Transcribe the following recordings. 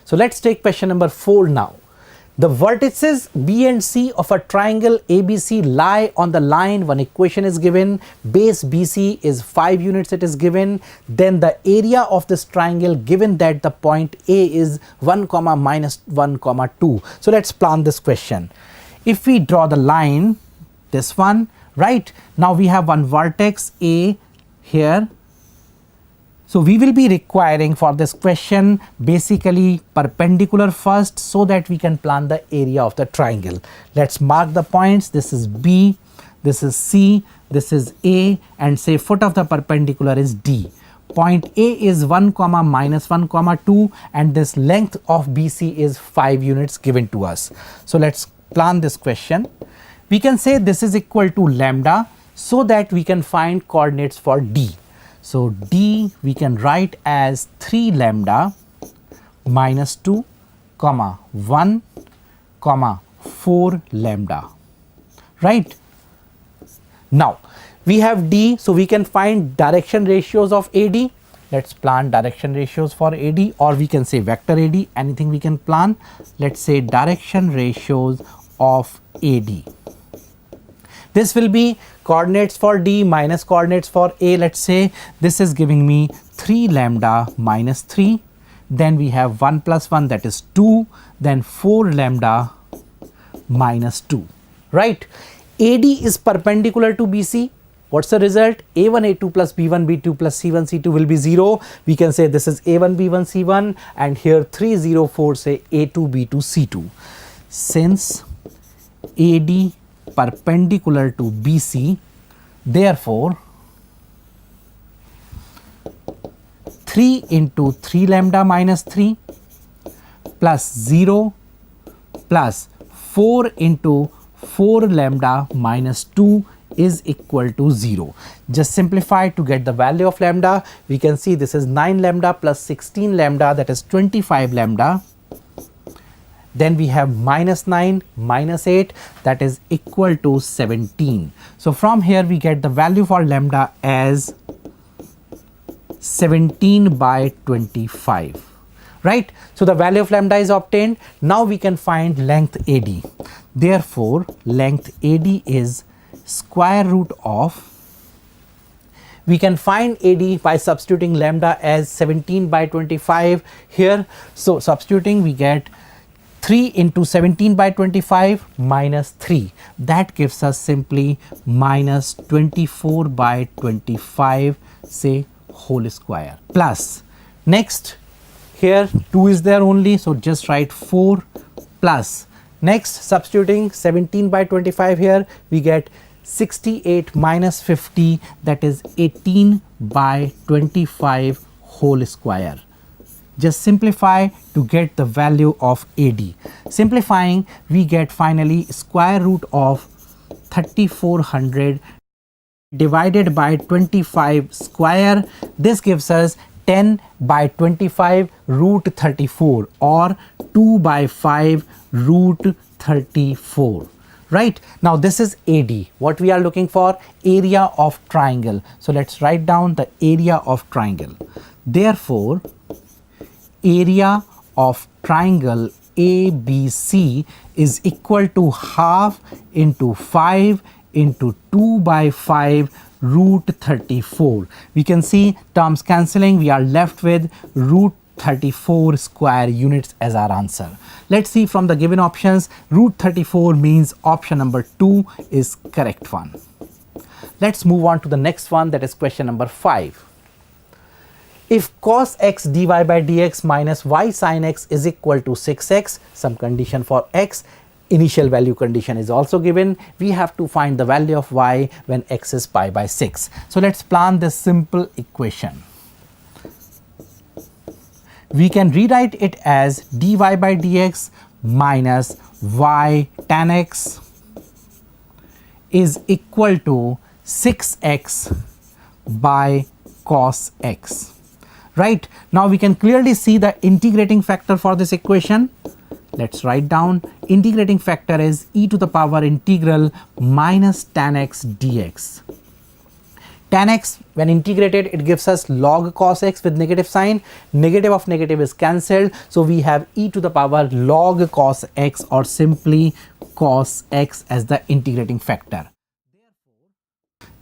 So let's take question number 4 now. The vertices B and C of a triangle ABC lie on the line. One equation is given. Base BC is 5 units, it is given. Then the area of this triangle given that the point A is 1 comma minus 1 comma 2. So let's plan this question. If we draw the line, this one, right? Now we have one vertex A here. So we will be requiring for this question basically perpendicular first so that we can plan the area of the triangle. Let's mark the points. This is B, this is C, this is A, and say foot of the perpendicular is D. Point A is 1 comma minus 1 comma 2, and this length of BC is 5 units given to us. So let's plan this question. We can say this is equal to lambda so that we can find coordinates for D. So D we can write as 3 lambda minus 2 comma 1 comma 4 lambda, right? Now we have D, so we can find direction ratios of AD. Let's plan direction ratios for AD, or we can say vector AD, anything we can plan. Let's say direction ratios of AD. This will be coordinates for D minus coordinates for A. Let's say this is giving me 3 lambda minus 3. Then we have 1 plus 1, that is 2. Then 4 lambda minus 2. Right? AD is perpendicular to BC. What's the result? A1, A2 plus B1, B2 plus C1, C2 will be 0. We can say this is A1, B1, C1. And here 3, 0, 4 say A2, B2, C2. Since AD perpendicular to BC, therefore 3 into 3 lambda minus 3 plus 0 plus 4 into 4 lambda minus 2 is equal to 0. Just simplify to get the value of lambda. We can see this is 9 lambda plus 16 lambda, that is 25 lambda. Then we have minus 9 minus 8, that is equal to 17. So from here we get the value for lambda as 17 by 25, right? So the value of lambda is obtained. Now we can find length AD. Therefore length AD is square root of, we can find AD by substituting lambda as 17 by 25 here. So substituting we get 3 into 17 by 25 minus 3, that gives us simply minus 24 by 25 say whole square, plus next here 2 is there only, so just write 4 plus next substituting 17 by 25 here we get 68 minus 50, that is 18 by 25 whole square. Just simplify to get the value of AD. Simplifying we get finally square root of 3400 divided by 25 square. This gives us 10 by 25 root 34 or 2 by 5 root 34. Right? Now this is AD. What we are looking for? Area of triangle. So let's write down the area of triangle. Therefore area of triangle ABC is equal to half into 5 into 2 by 5 root 34. We can see terms cancelling, we are left with root 34 square units as our answer. Let's see from the given options, root 34 means option number 2 is correct one. Let's move on to the next one, that is question number 5. If cos x dy by dx minus y sin x is equal to 6x, some condition for x, initial value condition is also given. We have to find the value of y when x is pi by 6. So let's plan this simple equation. We can rewrite it as dy by dx minus y tan x is equal to 6x by cos x. Right? Now we can clearly see the integrating factor for this equation. Let's write down integrating factor is e to the power integral minus tan x dx. Tan x, when integrated, it gives us log cos x with negative sign. Negative of negative is cancelled. So we have e to the power log cos x, or simply cos x as the integrating factor.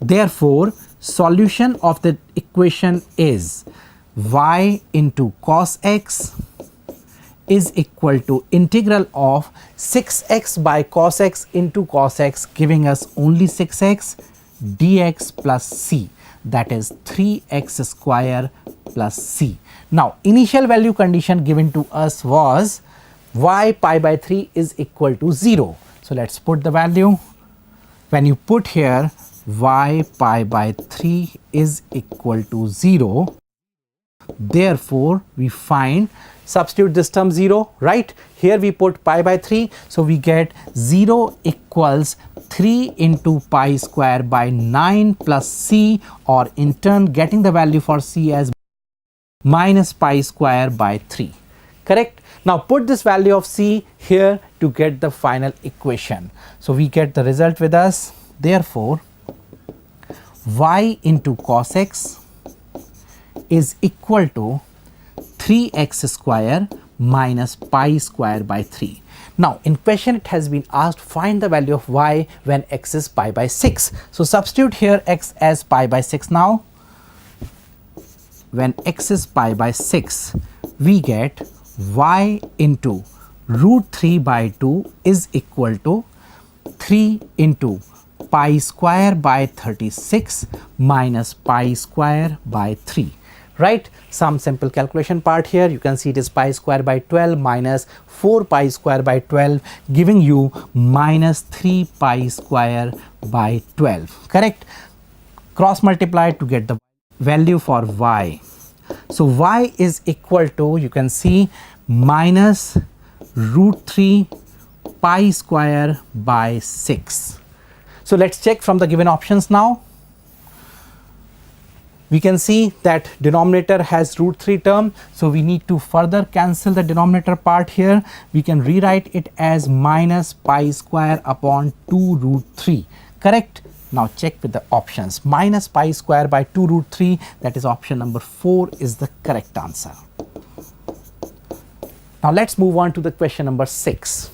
Therefore, solution of the equation is y into cos x is equal to integral of 6x by cos x into cos x, giving us only 6x dx plus c, that is 3x square plus c. Now, initial value condition given to us was y pi by 3 is equal to 0. So let's put the value. When you put here y pi by 3 is equal to 0, therefore we find, substitute this term 0, right? Here we put pi by 3, so we get 0 equals 3 into pi square by 9 plus c, or in turn getting the value for c as minus pi square by 3. Correct? Now put this value of c here to get the final equation. So we get the result with us. Therefore, y into cos x is equal to 3x square minus pi square by 3. Now in question it has been asked, find the value of y when x is pi by 6. So substitute here x as pi by 6 now. When x is pi by 6, we get y into root 3 by 2 is equal to 3 into pi square by 36 minus pi square by 3. Right? Some simple calculation part here. You can see it is pi square by 12 minus 4 pi square by 12, giving you minus 3 pi square by 12. Correct? Cross multiply to get the value for y. So y is equal to, you can see, minus root 3 pi square by 6. So let's check from the given options now. We can see that denominator has root 3 term, so we need to further cancel the denominator part here. We can rewrite it as minus pi square upon 2 root 3. Correct? Now check with the options. Minus pi square by 2 root 3, that is option number 4 is the correct answer. Now let's move on to the question number 6.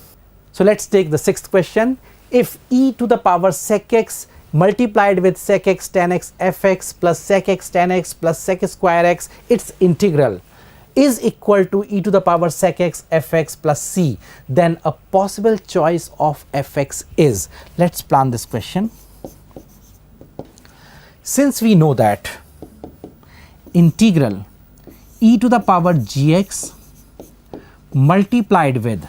So let's take the 6th question. If e to the power sec x multiplied with sec x tan x fx plus sec x tan x plus sec square x, its integral is equal to e to the power sec x fx plus c, then a possible choice of fx is. Let's plan this question. Since we know that integral e to the power gx multiplied with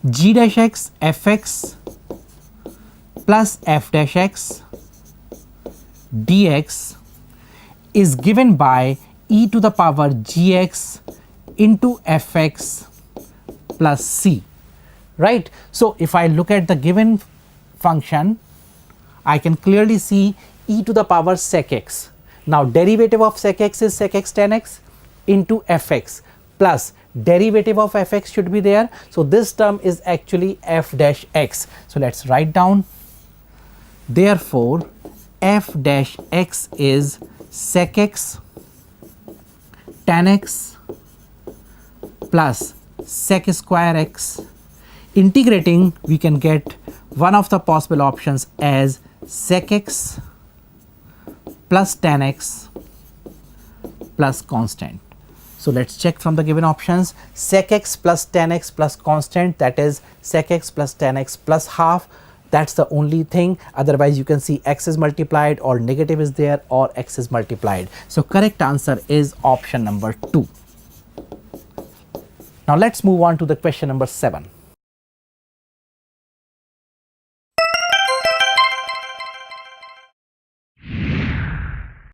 g dash x fx plus f dash x dx is given by e to the power gx into fx plus c, right? So if I look at the given function, I can clearly see e to the power sec x. Now derivative of sec x is sec x tan x into fx plus derivative of fx should be there. So this term is actually f dash x. So let's write down. Therefore, f dash x is sec x tan x plus sec square x. Integrating, we can get one of the possible options as sec x plus tan x plus constant. So let's check from the given options. Sec x plus tan x plus constant, that is sec x plus tan x plus half. That's the only thing. Otherwise you can see x is multiplied or negative is there or x is multiplied. So correct answer is option number 2. Now let's move on to the question number 7.